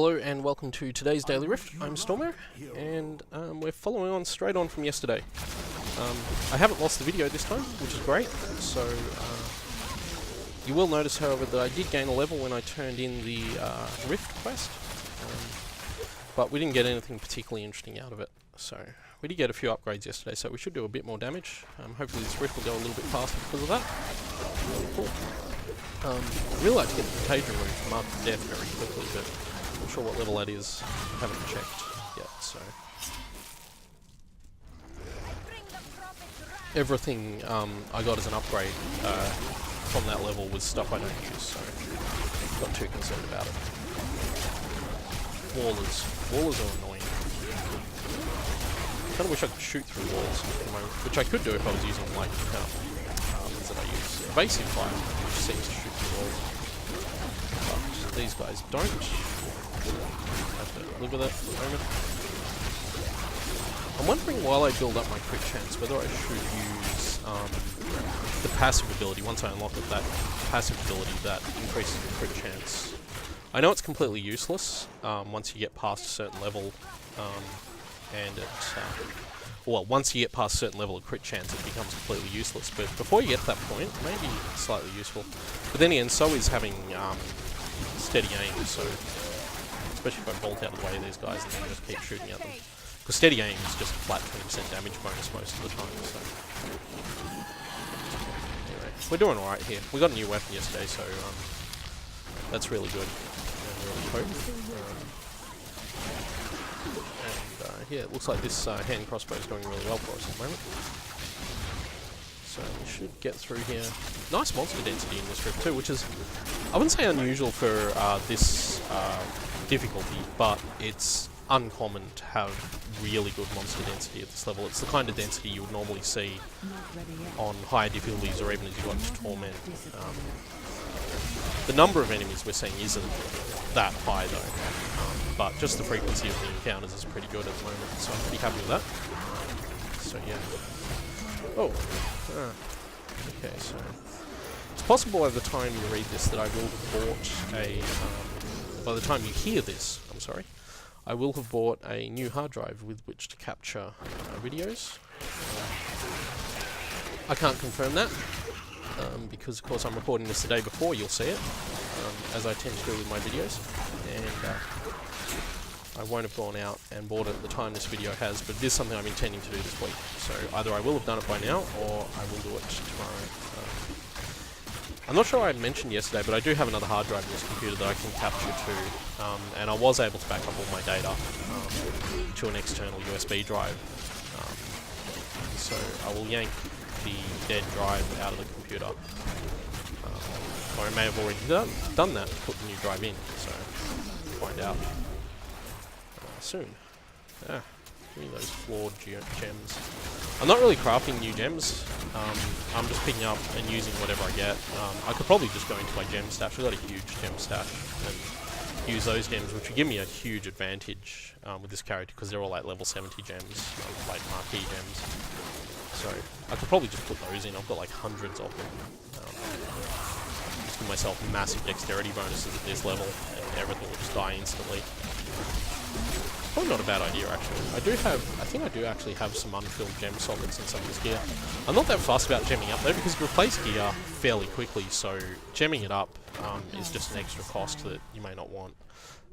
Hello and welcome to today's Daily Rift. I'm Stormo, and we're following on straight on from yesterday. I haven't lost the video this time, which is great, so you will notice, however, that I did gain a level when I turned in the Rift quest, but we didn't get anything particularly interesting out of it. So we did get a few upgrades yesterday, so we should do a bit more damage. Hopefully this Rift will go a little bit faster because of that. Cool. I'd really like to get the Contagion room from Mark of Death very quickly, but I'm not sure what level that is. I haven't checked yet, so... Everything I got as an upgrade from that level was stuff I don't use, so I'm not too concerned about it. Wallers are annoying. I kind of wish I could shoot through walls at the moment, which I could do if I was using, like, ones that I use. Evasive fire, which seems to shoot through walls. But these guys don't. Have to live with it for the moment. I'm wondering, while I build up my crit chance, whether I should use the passive ability. Once I unlock it, that passive ability that increases the crit chance. I know it's completely useless once you get past a certain level, and it... well, once you get past a certain level of crit chance, it becomes completely useless. But before you get to that point, it may be slightly useful. But then again, so is having steady aim, so... especially if I bolt out of the way of these guys and then just keep shooting at them. Because steady aim is just a flat 20% damage bonus most of the time, so... Anyway, we're doing alright here. We got a new weapon yesterday, so that's really good. And really potent. Yeah, it looks like this hand crossbow is going really well for us at the moment. So we should get through here. Nice monster density in this Rift too, which is, I wouldn't say unusual for this difficulty, but it's uncommon to have really good monster density at this level. It's the kind of density you would normally see on higher difficulties, or even as you got to Torment. The number of enemies we're seeing isn't that high though, but just the frequency of the encounters is pretty good at the moment, so I'm pretty happy with that. So yeah. Oh, okay, so it's possible by the time you read this that I will have bought a, by the time you hear this, I'm sorry, I will have bought a new hard drive with which to capture videos. I can't confirm that, because of course I'm recording this the day before you'll see it, as I tend to do with my videos, and I won't have gone out and bought it at the time this video has, but it is something I'm intending to do this week. So either I will have done it by now, or I will do it tomorrow. I'm not sure I had mentioned yesterday, but I do have another hard drive in this computer that I can capture to, and I was able to back up all my data to an external USB drive. So I will yank the dead drive out of the computer. Or I may have already done that, put the new drive in, so we'll find out soon. Give me those flawed gems. I'm not really crafting new gems. I'm just picking up and using whatever I get. I could probably just go into my gem stash. I've got a huge gem stash and use those gems, which would give me a huge advantage with this character because they're all like level 70 gems, like marquee gems. So I could probably just put those in. I've got like hundreds of them. Just give myself massive dexterity bonuses at this level, and everything will just die instantly. Probably not a bad idea, actually. I think I do actually have some unfilled gem sockets in some of this gear. I'm not that fussed about gemming up though, because you replace gear fairly quickly, so gemming it up is just an extra cost that you may not want.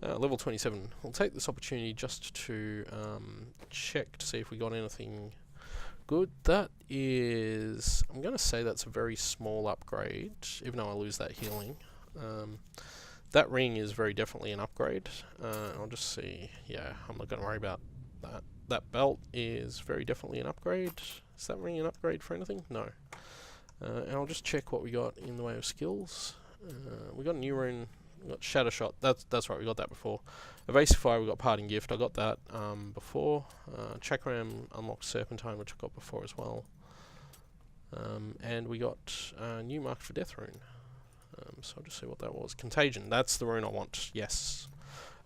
Level 27. We'll take this opportunity just to check to see if we got anything good. That is... I'm going to say that's a very small upgrade, even though I lose that healing. That ring is very definitely an upgrade. I'll just see. Yeah, I'm not going to worry about that. That belt is very definitely an upgrade. Is that ring an upgrade for anything? No. And I'll just check what we got in the way of skills. We got a new rune. We got Shatter Shot. That's right, we got that before. Evasive Fire, we got Parting Gift. I got that before. Chakram unlocked Serpentine, which I got before as well. And we got a new Mark for Death rune. So I'll just see what that was. Contagion, that's the rune I want, yes.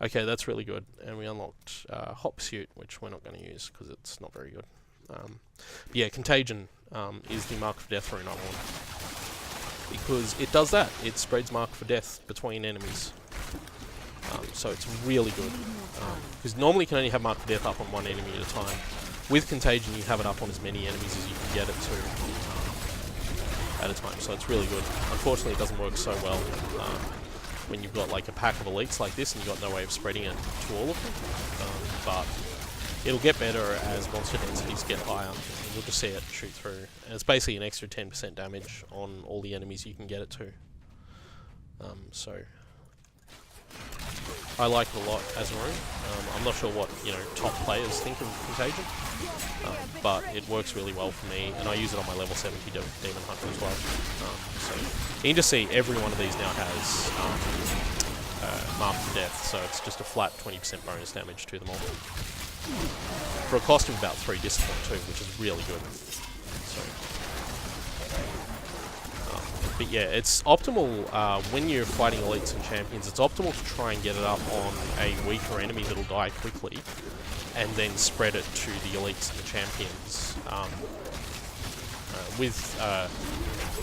Okay, that's really good. And we unlocked Hot Pursuit, which we're not going to use because it's not very good. Yeah, Contagion is the Mark for Death rune I want. because it does that. It spreads Mark for Death between enemies. So it's really good. Because normally you can only have Mark of Death up on one enemy at a time. With Contagion, you have it up on as many enemies as you can get it to at a time, so it's really good. Unfortunately, it doesn't work so well when you've got like a pack of elites like this and you've got no way of spreading it to all of them. But it'll get better as monster densities get higher, and you'll just see it shoot through. And it's basically an extra 10% damage on all the enemies you can get it to. So I like it a lot as a rune. I'm not sure what top players think of Contagion, but it works really well for me, and I use it on my level 70 Demon Hunter as well. So you can just see every one of these now has Mark of Death, so it's just a flat 20% bonus damage to them all. For a cost of about 3 discipline too, which is really good. So, but yeah, it's optimal when you're fighting elites and champions. It's optimal to try and get it up on a weaker enemy that'll die quickly, and then spread it to the elites and the champions. With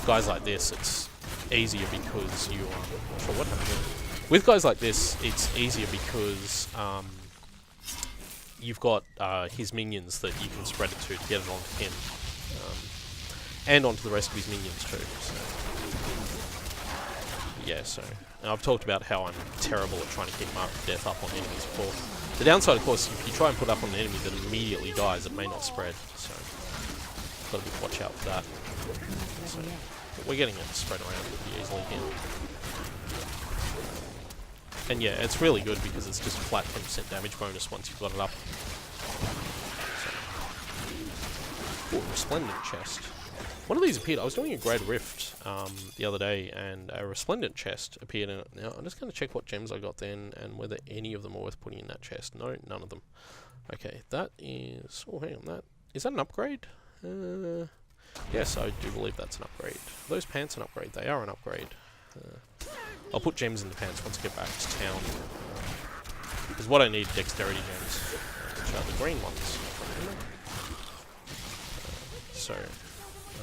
guys like this, it's easier because you are... not sure what happened there. With guys like this, it's easier because you've got his minions that you can spread it to get it onto him, and onto the rest of his minions too. So. Yeah, so and I've talked about how I'm terrible at trying to keep Mark of Death up on enemies before. The downside, of course, if you try and put up on an enemy that immediately dies, it may not spread, so got to watch out for that. So, but we're getting it to spread around pretty easily here. And yeah, it's really good because it's just a flat 10% damage bonus once you've got it up. So. Ooh, Resplendent Chest. One of these appeared. I was doing a Great Rift the other day, and a Resplendent Chest appeared in it. Now, I'm just going to check what gems I got then, and whether any of them are worth putting in that chest. No, none of them. Okay, that is... oh, hang on, that... is that an upgrade? Yes, I do believe that's an upgrade. Are those pants an upgrade? They are an upgrade. I'll put gems in the pants once I get back to town. Because what I need dexterity gems, which are the green ones. So...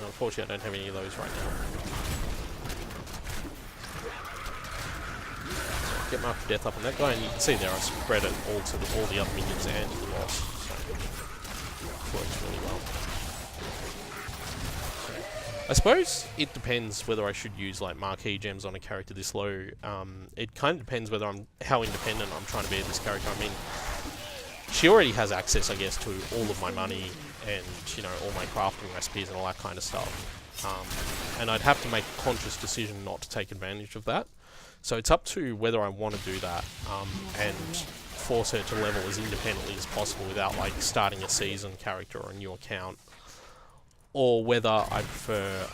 unfortunately, I don't have any of those right now. So get Mark of Death up on that guy, and you can see there I spread it all to all the other minions and to the boss. So it works really well. So, I suppose it depends whether I should use like marquee gems on a character this low. It kind of depends whether how independent I'm trying to be of this character. I mean, she already has access, I guess, to all of my money and, all my crafting recipes and all that kind of stuff. And I'd have to make a conscious decision not to take advantage of that. So it's up to whether I want to do that and force her to level as independently as possible without, like, starting a season character or a new account. Or whether I prefer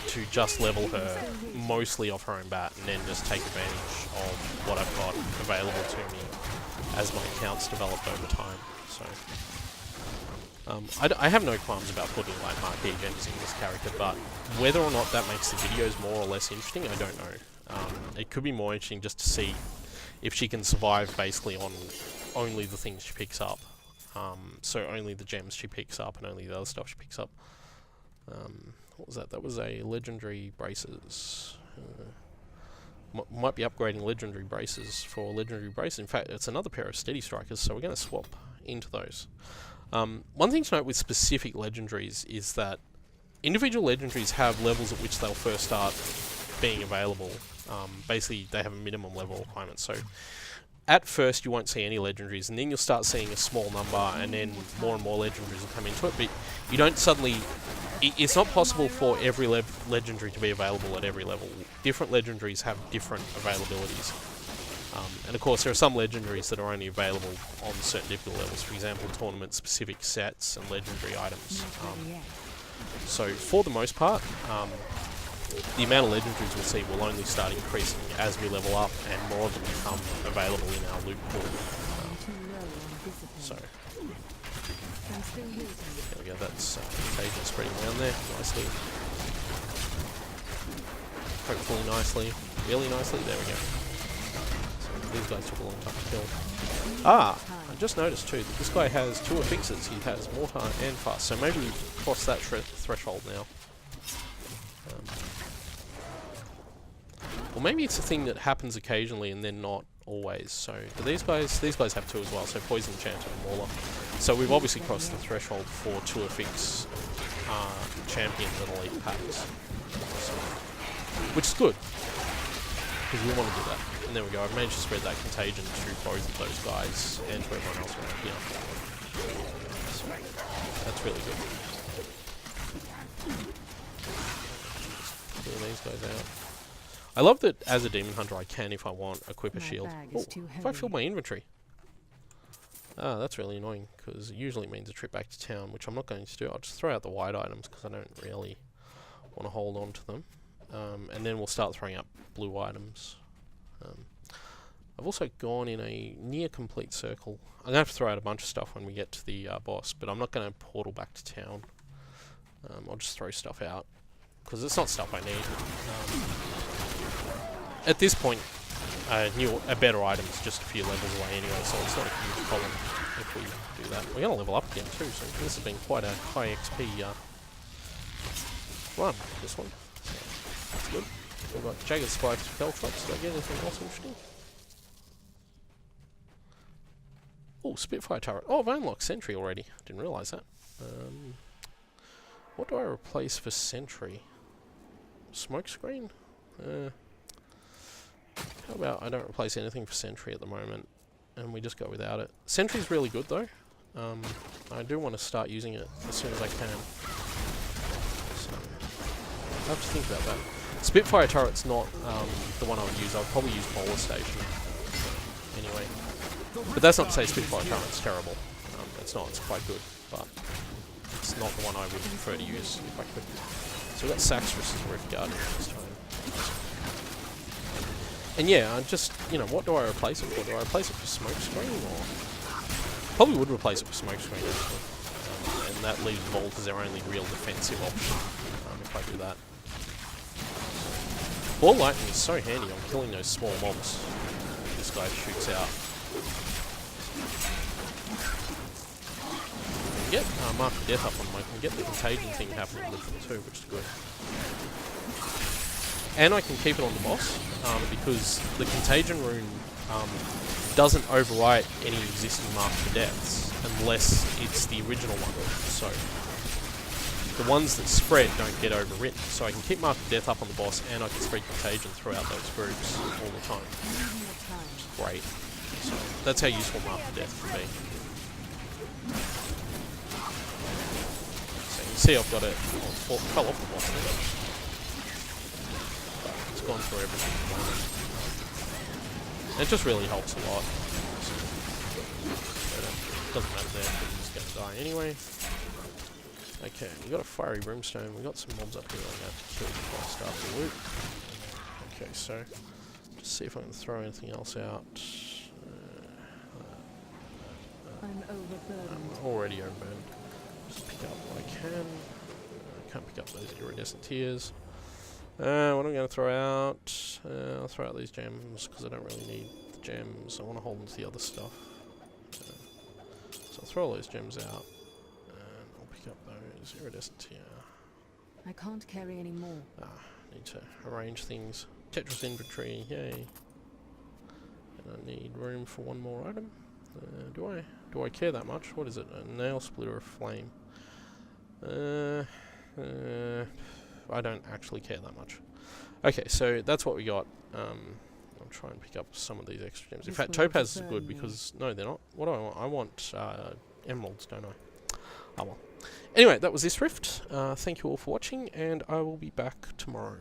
to just level her mostly off her own bat and then just take advantage of what I've got available to me as my accounts developed over time. So I have no qualms about putting like marquee gems in this character, but whether or not that makes the videos more or less interesting, I don't know. It could be more interesting just to see if she can survive basically on only the things she picks up. So only the gems she picks up and only the other stuff she picks up. What was that? That was a legendary braces. Might be upgrading legendary braces for legendary braces. In fact, it's another pair of steady strikers, so we're going to swap into those. One thing to note with specific legendaries is that individual legendaries have levels at which they'll first start being available. Basically, they have a minimum level requirement. So at first, you won't see any legendaries, and then you'll start seeing a small number, and then more and more legendaries will come into it. But you don't suddenly... it's not possible for every legendary to be available at every level. Different legendaries have different availabilities. And of course, there are some legendaries that are only available on certain difficult levels. For example, tournament-specific sets and legendary items. So for the most part, the amount of legendaries we'll see will only start increasing as we level up and more of them become available in our loot pool. So... there we go, that's Contagion spreading around there nicely. Hopefully nicely. Really nicely, there we go. So these guys took a long time to kill. I just noticed too that this guy has 2 affixes. He has Mortar and Fast, so maybe we've crossed that threshold now. Or maybe it's a thing that happens occasionally and then not always. So, but these guys have 2 as well, so Poison, Enchanted and Mauler. So we've obviously crossed the threshold for 2 affix champions and elite packs. So, which is good, because we want to do that. And there we go, I've managed to spread that contagion to both of those guys and to everyone else around here. So, that's really good. Clear these guys out. I love that as a Demon Hunter I can, if I want, equip a shield. Oh, if I fill my inventory. Ah, that's really annoying, because it usually means a trip back to town, which I'm not going to do. I'll just throw out the white items, because I don't really want to hold on to them. And then we'll start throwing up blue items. I've also gone in a near complete circle. I'm going to have to throw out a bunch of stuff when we get to the boss, but I'm not going to portal back to town. I'll just throw stuff out, because it's not stuff I need. At this point, a better item is just a few levels away anyway, so it's not a huge problem if we do that. We're going to level up again too, so this has been quite a high XP run, this one. So that's good. We've got Jagged Spikes, Belltrops. Did I get anything else interesting? Oh, Spitfire Turret. Oh, I've unlocked Sentry already. Didn't realise that. What do I replace for Sentry? Smokescreen? How about I don't replace anything for Sentry at the moment, and we just go without it. Sentry's really good though. I do want to start using it as soon as I can. So, I have to think about that. Spitfire Turret's not the one I would use. I would probably use Polar Station anyway. But that's not to say Spitfire Turret's terrible. It's not. It's quite good, but it's not the one I would prefer to use if I could. So we've got Sax versus Rift Guardian this time. And yeah, I just, you know, what do I replace it for? Do I replace it for Smokescreen, or...? Probably would replace it for Smokescreen, actually. And that leaves Bolt as our only real defensive option, if I do that. Ball Lightning is so handy on killing those small mobs this guy shoots out. Get Mark of Death up on them, I can get the contagion thing happening with them too, which is good. And I can keep it on the boss, because the Contagion rune doesn't overwrite any existing Mark for Deaths, unless it's the original one. So, the ones that spread don't get overwritten. So I can keep Mark of Death up on the boss, and I can spread Contagion throughout those groups all the time. Which is great. So, that's how useful Mark of Death can be. So you can see I've got it, fell off the boss there. Gone through everything at the moment. It just really helps a lot. But it doesn't matter there because he's going to die anyway. Okay, we got a Fiery Brimstone. We got some mobs up here I'm going to have to kill before I start the loot. Okay, so just see if I can throw anything else out. I'm already overburdened. Just pick up what I can. I can't pick up those iridescent tears. What am I going to throw out? I'll throw out these gems because I don't really need the gems. I want to hold on to the other stuff. So I'll throw all those gems out and I'll pick up those iridescent tear. I can't carry any more. Need to arrange things. Tetris inventory, yay. And I need room for one more item. Do I care that much? What is it? A nail splitter of flame. I don't actually care that much. Okay, so that's what we got. I'll try and pick up some of these extra gems. In fact, Topaz is good because... No, they're not. What do I want? I want emeralds, don't I? Oh well. Anyway, that was this rift. Thank you all for watching, and I will be back tomorrow.